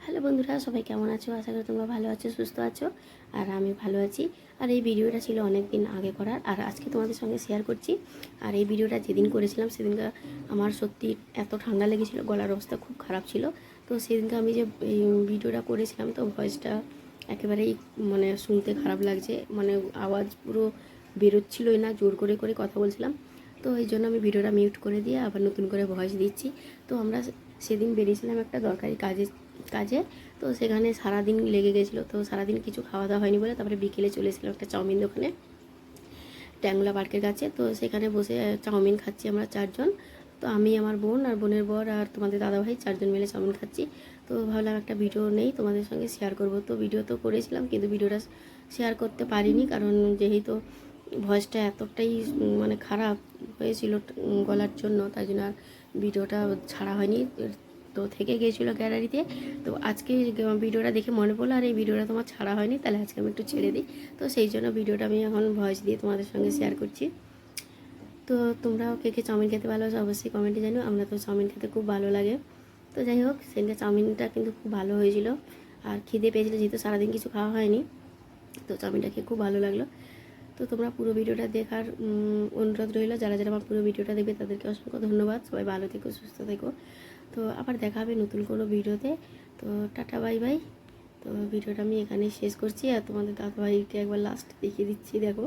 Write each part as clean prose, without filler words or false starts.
Hello বন্ধুরা, সবাই কেমন আছো? আশা করি তোমরা ভালো আছো, সুস্থ আছো। আর আমি ভালো আছি। আর এই ভিডিওটা ছিল অনেক দিন আগে করার, আর আজকে তোমাদের সঙ্গে শেয়ার করছি। আর এই ভিডিওটা যেদিন করেছিলাম সেদিনকে আমার সত্যি এত ঠান্ডা লেগেছিলো, গলার অবস্থা খুব খারাপ ছিল। তো সেদিনকে আমি যে এই ভিডিওটা করেছিলাম, তো ভয়েসটা একেবারেই মানে শুনতে খারাপ লাগছে, মানে আওয়াজ পুরো বেরোচ্ছিলোই না, জোর করে করে কথা বলছিলাম। তো এই জন্য আমি ভিডিওটা মিউট করে দিয়ে আবার নতুন করে ভয়েস দিচ্ছি। তো আমরা সেদিন বেরিয়েছিলাম একটা দরকারি কাজে। তো সেখানে সারাদিন লেগে গেছিলো, তো সারাদিন কিছু খাওয়া দাওয়া হয়নি বলে তারপরে বিকেলে চলে এসেছিলাম একটা চাউমিন দোকানে, ট্যাংলা পার্কের কাছে। তো সেখানে বসে চাউমিন খাচ্ছি আমরা চারজন। তো আমি, আমার বোন আর বোনের বর আর তোমাদের দাদাভাই, চারজন মিলে চাউমিন খাচ্ছি। তো ভাবলাম একটা ভিডিও নেই, তোমাদের সঙ্গে শেয়ার করব। তো ভিডিও তো করেছিলাম কিন্তু ভিডিওটা শেয়ার করতে পারিনি, কারণ যেহেতু ভয়েসটা এতটাই মানে খারাপ হয়েছিল গলার জন্য, তাই জন্য আর ভিডিওটা ছাড়া হয়নি। তো থেকে গিয়েছিলো গ্যালারিতে। তো আজকে ভিডিওটা দেখে মনে পড়লো আর এই ভিডিওটা তোমার ছাড়া হয়নি, তাহলে আজকে আমি একটু ছেড়ে দিই। তো সেই জন্য ভিডিওটা আমি এখন ভয়েস দিয়ে তোমাদের সঙ্গে শেয়ার করছি। তো তোমরাও কে কে চাউমিন খেতে ভালোবাসো অবশ্যই কমেন্টে জানিও। আমরা তো চাউমিন খেতে খুব ভালো লাগে। তো যাই হোক, সেদিনকে চাউমিনটা কিন্তু খুব ভালো হয়েছিল। আর খিদে পেয়েছিলো, যেহেতু সারাদিন কিছু খাওয়া হয়নি, তো চাউমিনটা খেয়ে খুব ভালো লাগলো। তো তোমরা পুরো ভিডিওটা দেখার অনুরোধ রইল। যারা যারা আমার পুরো ভিডিওটা দেখবে তাদেরকে অসংখ্য ধন্যবাদ। সবাই ভালো থেকো, সুস্থ থেকো। তো আবার দেখা হবে নতুন কোনো ভিডিওতে। তো টাটা, বাই বাই। তো ভিডিওটা আমি এখানেই শেষ করছি। আর তোমাদের দাদাভাইকে একবার লাস্ট দেখিয়ে দিচ্ছি, দেখো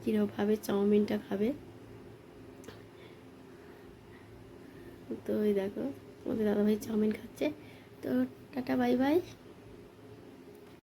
কীরকমভাবে চাউমিনটা খাবে। তো ওই দেখো তোমাদের দাদাভাই চাউমিন খাচ্ছে। তো টাটা, বাই বাই।